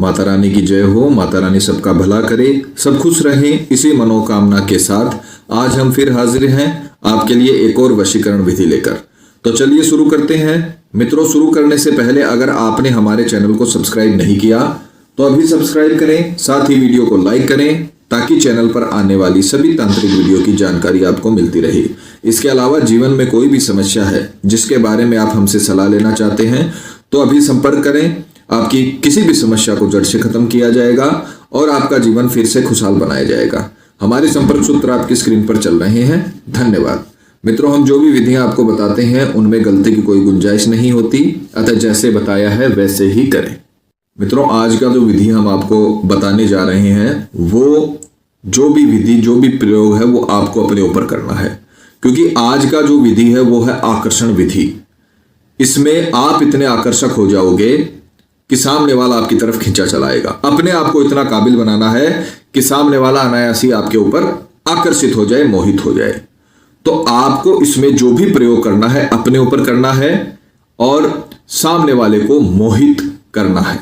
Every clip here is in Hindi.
माता रानी की जय हो। माता रानी सबका भला करे, सब खुश रहें। इसी मनोकामना के साथ आज हम फिर हाजिर हैं आपके लिए एक और वशीकरण विधि लेकर। तो चलिए शुरू करते हैं। मित्रों, शुरू करने से पहले अगर आपने हमारे चैनल को सब्सक्राइब नहीं किया तो अभी सब्सक्राइब करें, साथ ही वीडियो को लाइक करें ताकि चैनल पर आने वाली सभी तांत्रिक वीडियो की जानकारी आपको मिलती रहे। इसके अलावा जीवन में कोई भी समस्या है जिसके बारे में आप हमसे सलाह लेना चाहते हैं तो अभी संपर्क करें। आपकी किसी भी समस्या को जड़ से खत्म किया जाएगा और आपका जीवन फिर से खुशहाल बनाया जाएगा। हमारे संपर्क सूत्र आपकी स्क्रीन पर चल रहे हैं। धन्यवाद। मित्रों, हम जो भी विधियां आपको बताते हैं उनमें गलती की कोई गुंजाइश नहीं होती, अतः जैसे बताया है वैसे ही करें। मित्रों, आज का जो विधि हम आपको बताने जा रहे हैं वो जो भी विधि, जो भी प्रयोग है वो आपको अपने ऊपर करना है, क्योंकि आज का जो विधि है वो है आकर्षण विधि। इसमें आप इतने आकर्षक हो जाओगे कि सामने वाला आपकी तरफ खींचा चलाएगा। अपने आप को इतना काबिल बनाना है कि सामने वाला अनायास ही आपके ऊपर आकर्षित हो जाए, मोहित हो जाए। तो आपको इसमें जो भी प्रयोग करना है अपने ऊपर करना है और सामने वाले को मोहित करना है।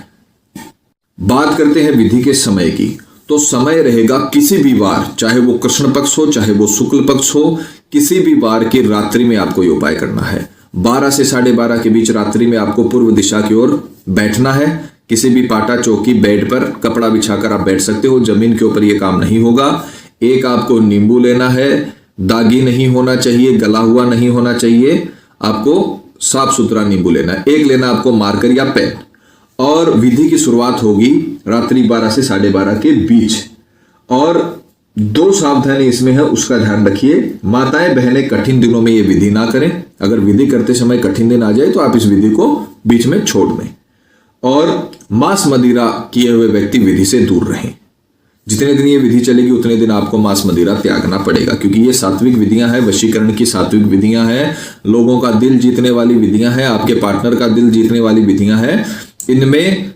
बात करते हैं विधि के समय की। तो समय रहेगा किसी भी वार, चाहे वो कृष्ण पक्ष हो चाहे वो शुक्ल पक्ष हो, किसी भी वार की रात्रि में आपको ये उपाय करना है। 12 से 12:30 के बीच रात्रि में आपको पूर्व दिशा की ओर बैठना है। किसी भी पाटा, चौकी, बेड पर कपड़ा बिछाकर आप बैठ सकते हो। जमीन के ऊपर ये काम नहीं होगा। एक आपको नींबू लेना है, दागी नहीं होना चाहिए, गला हुआ नहीं होना चाहिए, आपको साफ सुथरा नींबू लेना है। एक लेना आपको मार्कर या पेन। और विधि की शुरुआत होगी रात्रि 12 से 12:30 के बीच। और 2 सावधानी इसमें है, उसका ध्यान रखिए। माताएं बहनें कठिन दिनों में ये विधि ना करें। अगर विधि करते समय कठिन दिन आ जाए तो आप इस विधि को बीच में छोड़ दें। और मांस मदिरा किए हुए व्यक्ति विधि से दूर रहें। जितने दिन ये विधि चलेगी उतने दिन आपको मांस मदिरा त्यागना पड़ेगा, क्योंकि ये सात्विक विधियां हैं, वशीकरण की सात्विक विधियां हैं, लोगों का दिल जीतने वाली विधियां हैं, आपके पार्टनर का दिल जीतने वाली विधियां हैं। इनमें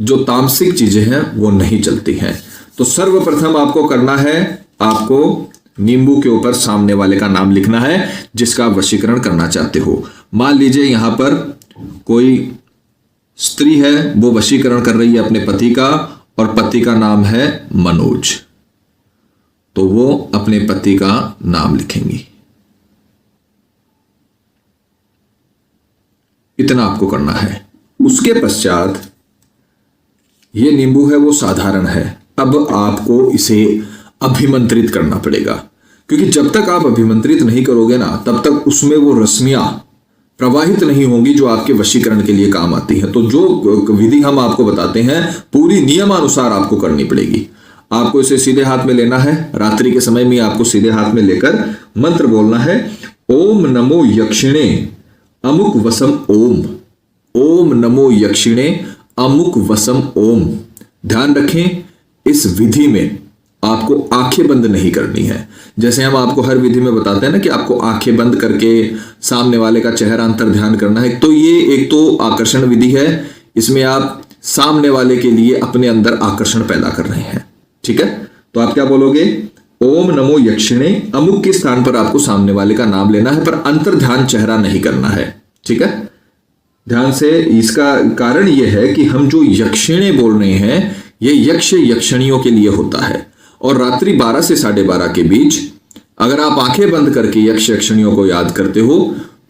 जो तामसिक चीजें हैं वो नहीं चलती हैं। तो सर्वप्रथम आपको करना है, आपको नींबू के ऊपर सामने वाले का नाम लिखना है जिसका आप वशीकरण करना चाहते हो। मान लीजिए यहां पर कोई स्त्री है, वो वशीकरण कर रही है अपने पति का, और पति का नाम है मनोज। तो वो अपने पति का नाम लिखेंगी। इतना आपको करना है। उसके पश्चात ये नींबू है वो साधारण है। अब आपको इसे अभिमंत्रित करना पड़ेगा, क्योंकि जब तक आप अभिमंत्रित नहीं करोगे ना तब तक उसमें वो रश्मियां प्रवाहित नहीं होंगी जो आपके वशीकरण के लिए काम आती है। तो जो विधि हम आपको बताते हैं पूरी नियमानुसार आपको करनी पड़ेगी। आपको इसे सीधे हाथ में लेना है। रात्रि के समय में आपको सीधे हाथ में लेकर मंत्र बोलना है, ओम नमो यक्षिणे अमुक वसम ओम। ओम नमो यक्षिणे अमुक वसम ओम। ध्यान रखें, इस विधि में आपको आंखें बंद नहीं करनी है। जैसे हम आपको हर विधि में बताते हैं ना कि आपको आंखें बंद करके सामने वाले का चेहरा अंतर ध्यान करना है। तो ये एक तो आकर्षण विधि है, इसमें आप सामने वाले के लिए अपने अंदर आकर्षण पैदा कर रहे हैं। ठीक है, तो आप क्या बोलोगे, ओम नमो यक्षिणे। अमुक के स्थान पर आपको सामने वाले का नाम लेना है, पर अंतर ध्यान चेहरा नहीं करना है। ठीक है, ध्यान से। इसका कारण यह है कि हम जो यक्षिणे बोल रहे हैं ये यक्ष यक्षिणियों के लिए होता है। और रात्रि 12 से 12:30 के बीच अगर आप आंखें बंद करके यक्ष यक्षिणियों को याद करते हो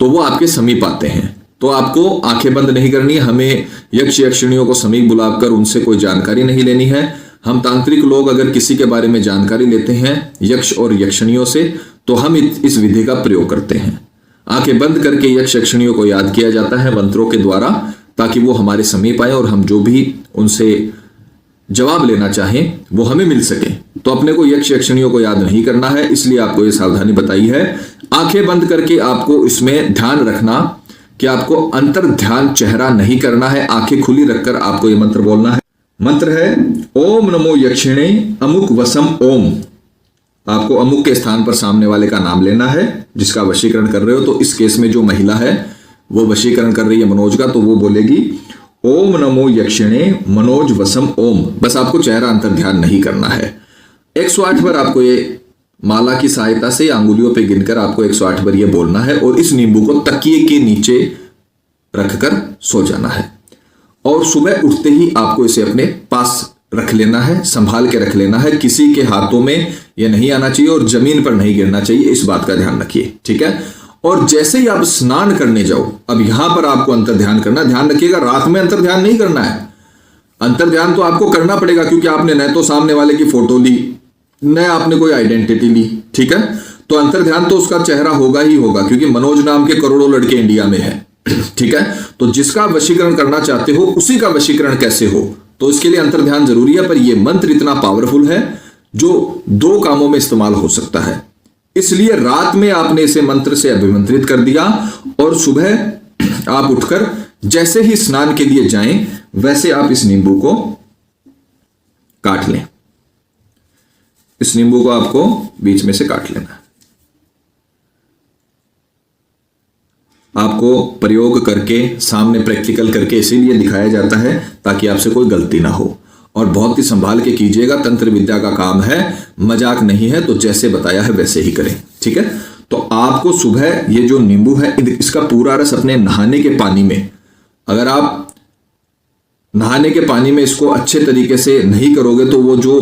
तो वो आपके समीप आते हैं। तो आपको आंखें बंद नहीं करनी है। हमें यक्ष यक्षिणियों को समीप बुलाकर उनसे कोई जानकारी नहीं लेनी है। हम तांत्रिक लोग अगर किसी के बारे में जानकारी लेते हैं यक्ष और यक्षिणियों से तो हम इस विधि का प्रयोग करते हैं। आंखें बंद करके यक्ष यक्षिणियों को याद किया जाता है मंत्रों के द्वारा, ताकि वो हमारे समीप आए और हम जो भी उनसे जवाब लेना चाहें वो हमें मिल सके। तो अपने को यक्ष यक्षिणियों को याद नहीं करना है, इसलिए आपको ये सावधानी बताई है। आंखें बंद करके आपको इसमें ध्यान रखना कि आपको अंतर ध्यान चेहरा नहीं करना है। आंखें खुली रखकर आपको ये मंत्र बोलना है। मंत्र है ओम नमो यक्षिणे अमुक वसम ओम। आपको अमुक के स्थान पर सामने वाले का नाम लेना है जिसका वशीकरण कर रहे हो। तो इस केस में जो महिला है वो वशीकरण कर रही है मनोज का, तो वो बोलेगी ओम नमो यक्षिणे मनोज वसम ओम। बस आपको चेहरा अंतर ध्यान नहीं करना है। 108 बार आपको ये माला की सहायता से अंगुलियों पे गिनकर आपको 108 बार ये बोलना है और इस नींबू को तकिए के नीचे रखकर सो जाना है। और सुबह उठते ही आपको इसे अपने पास रख लेना है, संभाल के रख लेना है। किसी के हाथों में यह नहीं आना चाहिए और जमीन पर नहीं गिरना चाहिए, इस बात का ध्यान रखिए, ठीक है। और जैसे ही आप स्नान करने जाओ, अब यहां पर आपको अंतर ध्यान करना, ध्यान रखिएगा रात में अंतर ध्यान नहीं करना है। अंतर ध्यान तो आपको करना पड़ेगा क्योंकि आपने न तो सामने वाले की फोटो ली, न आपने कोई आइडेंटिटी ली, ठीक है। तो अंतर ध्यान तो उसका चेहरा होगा ही होगा, क्योंकि मनोज नाम के करोड़ों लड़के इंडिया में हैं, ठीक है। तो जिसका वशीकरण करना चाहते हो उसी का वशीकरण कैसे हो, तो इसके लिए अंतर ध्यान जरूरी है। पर यह मंत्र इतना पावरफुल है जो 2 कामों में इस्तेमाल हो सकता है, इसलिए रात में आपने इसे मंत्र से अभिमंत्रित कर दिया और सुबह आप उठकर जैसे ही स्नान के लिए जाएं वैसे आप इस नींबू को काट लें। इस नींबू को आपको बीच में से काट लेना है। आपको प्रयोग करके सामने प्रैक्टिकल करके इसीलिए दिखाया जाता है ताकि आपसे कोई गलती ना हो, और बहुत ही संभाल के कीजिएगा। तंत्र विद्या का काम है, मजाक नहीं है, तो जैसे बताया है वैसे ही करें, ठीक है। तो आपको सुबह ये जो नींबू है इसका पूरा रस अपने नहाने के पानी में, अगर आप नहाने के पानी में इसको अच्छे तरीके से नहीं करोगे तो वो जो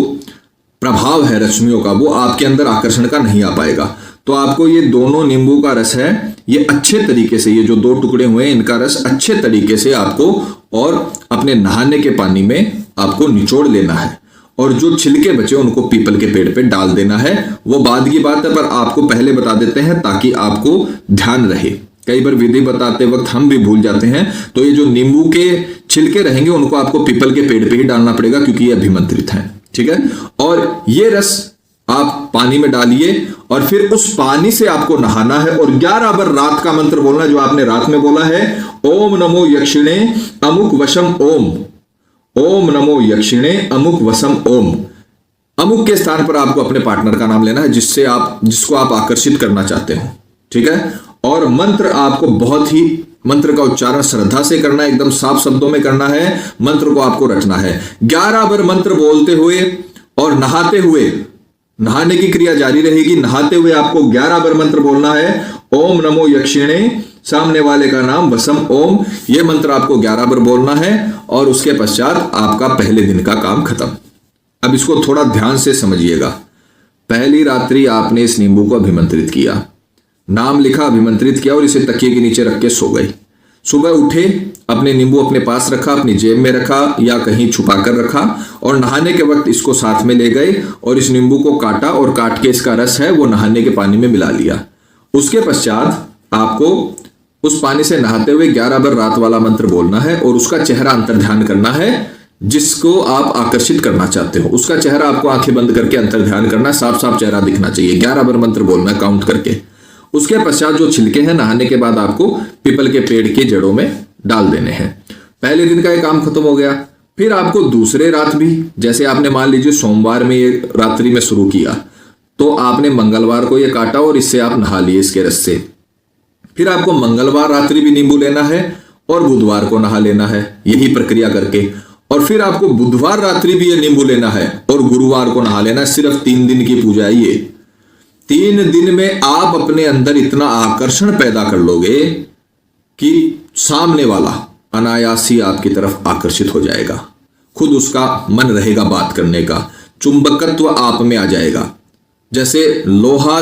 प्रभाव है रश्मियों का वो आपके अंदर आकर्षण का नहीं आ पाएगा। तो आपको ये दोनों नींबू का रस है, ये अच्छे तरीके से, ये जो 2 टुकड़े हुए हैं इनका रस अच्छे तरीके से आपको और अपने नहाने के पानी में आपको निचोड़ लेना है, और जो छिलके बचे उनको पीपल के पेड़ पे डाल देना है। वो बाद की बात है, पर आपको पहले बता देते हैं ताकि आपको ध्यान रहे। कई बार विधि बताते वक्त हम भी भूल जाते हैं, तो ये जो नींबू के छिलके रहेंगे उनको आपको पीपल के पेड़ पे ही डालना पड़ेगा क्योंकि ये अभिमंत्रित है, ठीक है। और ये रस आप पानी में डालिए और फिर उस पानी से आपको नहाना है और 11 बार रात का मंत्र बोलना जो आपने रात में बोला है, ओम नमो यक्षिणे अमुक वशम ओम, ओम नमो यक्षिणे अमुक वसम ओम। अमुक के स्थान पर आपको अपने पार्टनर का नाम लेना है जिसको आप आकर्षित करना चाहते हो, ठीक है। और मंत्र आपको बहुत ही, मंत्र का उच्चारण श्रद्धा से करना है, एकदम साफ शब्दों में करना है। मंत्र को आपको रटना है 11 बार मंत्र बोलते हुए और नहाते हुए, नहाने की क्रिया जारी रहेगी। नहाते हुए आपको 11 बार मंत्र बोलना है, ओम नमो यक्षिणे, सामने वाले का नाम वसम ओम। यह मंत्र आपको 11 बार बोलना है और उसके पश्चात आपका पहले दिन का काम खत्म। अब इसको थोड़ा ध्यान से समझिएगा। पहली रात्रि आपने इस नींबू को अभिमंत्रित किया, नाम लिखा, अभिमंत्रित किया और इसे तकिए के नीचे रख के सो गए। सुबह उठे, अपने नींबू अपने पास रखा, अपनी जेब में रखा या कहीं छुपा कर रखा, और नहाने के वक्त इसको साथ में ले गए और इस नींबू को काटा और काट के इसका रस है वो नहाने के पानी में मिला लिया। उसके पश्चात आपको उस पानी से नहाते हुए 11 बार रात वाला मंत्र बोलना है और उसका चेहरा अंतर ध्यान करना है जिसको आप आकर्षित करना चाहते हो। उसका चेहरा आपको आंखें बंद करके अंतर ध्यान करना, साफ साफ चेहरा दिखना चाहिए। 11 बार मंत्र बोलना है काउंट करके। उसके पश्चात जो छिलके हैं नहाने के बाद आपको पीपल के पेड़ की जड़ों में डाल देने हैं। पहले दिन का ये काम खत्म हो गया। फिर आपको दूसरे रात भी, जैसे आपने मान लीजिए सोमवार में ये रात्रि में शुरू किया, तो आपने मंगलवार को ये काटा और इससे आप नहा लिए इसके रस से। फिर आपको मंगलवार रात्रि भी नींबू लेना है और बुधवार को नहा लेना है, यही प्रक्रिया करके। और फिर आपको बुधवार रात्रि भी ये नींबू लेना है और गुरुवार को नहा लेना है। सिर्फ 3 दिन की पूजा है ये। 3 दिन में आप अपने अंदर इतना आकर्षण पैदा कर लोगे कि सामने वाला अनायास ही आपकी तरफ आकर्षित हो जाएगा। खुद उसका मन रहेगा बात करने का, चुंबकत्व आप में आ जाएगा। जैसे लोहा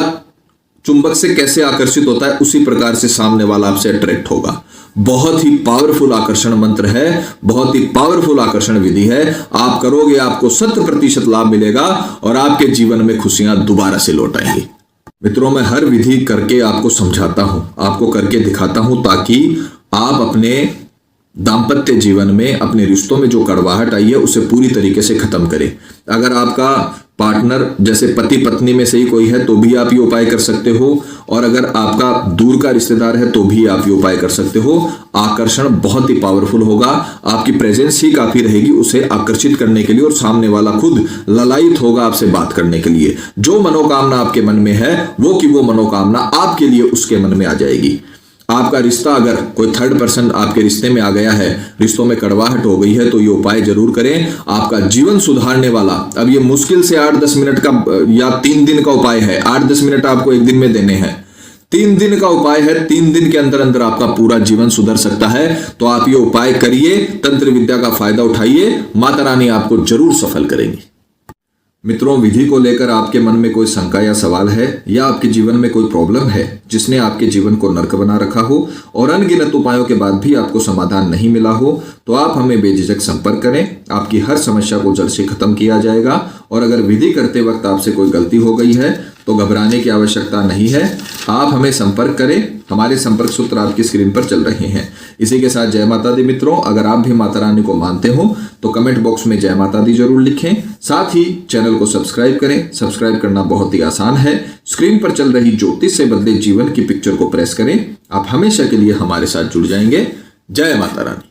चुंबक से कैसे आकर्षित होता है उसी प्रकार से सामने वाला आपसे अट्रैक्ट होगा। बहुत ही पावरफुल आकर्षण मंत्र है, बहुत ही पावरफुल आकर्षण विधि है। आप करोगे, आपको 100% लाभ मिलेगा और आपके जीवन में खुशियां दोबारा से लौट आएंगी। मित्रों, मैं हर विधि करके आपको समझाता हूं, आपको करके दिखाता हूं ताकि आप अपने दाम्पत्य जीवन में, अपने रिश्तों में जो कड़वाहट आई है उसे पूरी तरीके से खत्म करें। अगर आपका पार्टनर जैसे पति पत्नी में से ही कोई है तो भी आप ये उपाय कर सकते हो, और अगर आपका दूर का रिश्तेदार है तो भी आप ये उपाय कर सकते हो। आकर्षण बहुत ही पावरफुल होगा, आपकी प्रेजेंस ही काफी रहेगी उसे आकर्षित करने के लिए, और सामने वाला खुद ललायित होगा आपसे बात करने के लिए। जो मनोकामना आपके मन में है वो मनोकामना आपके लिए उसके मन में आ जाएगी। आपका रिश्ता, अगर कोई थर्ड पर्सन आपके रिश्ते में आ गया है, रिश्तों में कड़वाहट हो गई है, तो ये उपाय जरूर करें। आपका जीवन सुधारने वाला, अब ये मुश्किल से 8-10 मिनट का या 3 दिन का उपाय है। 8-10 मिनट आपको एक दिन में देने हैं। 3 दिन का उपाय है, 3 दिन के अंदर अंदर आपका पूरा जीवन सुधर सकता है। तो आप ये उपाय करिए, तंत्र विद्या का फायदा उठाइए, माता रानी आपको जरूर सफल करेंगी। मित्रों, विधि को लेकर आपके मन में कोई शंका या सवाल है या आपके जीवन में कोई प्रॉब्लम है जिसने आपके जीवन को नर्क बना रखा हो और अनगिनत उपायों के बाद भी आपको समाधान नहीं मिला हो, तो आप हमें बेझिझक संपर्क करें। आपकी हर समस्या को जड़ से खत्म किया जाएगा। और अगर विधि करते वक्त आपसे कोई गलती हो गई है तो घबराने की आवश्यकता नहीं है। आप हमें संपर्क करें, हमारे संपर्क सूत्र आपकी स्क्रीन पर चल रहे हैं। इसी के साथ जय माता दी मित्रों, अगर आप भी माता रानी को मानते हो तो कमेंट बॉक्स में जय माता दी जरूर लिखें। साथ ही चैनल को सब्सक्राइब करें। सब्सक्राइब करना बहुत ही आसान है। स्क्रीन पर चल रही ज्योतिष से बदले जीवन की पिक्चर को प्रेस करें। आप हमेशा के लिए हमारे साथ जुड़ जाएंगे। जय माता रानी।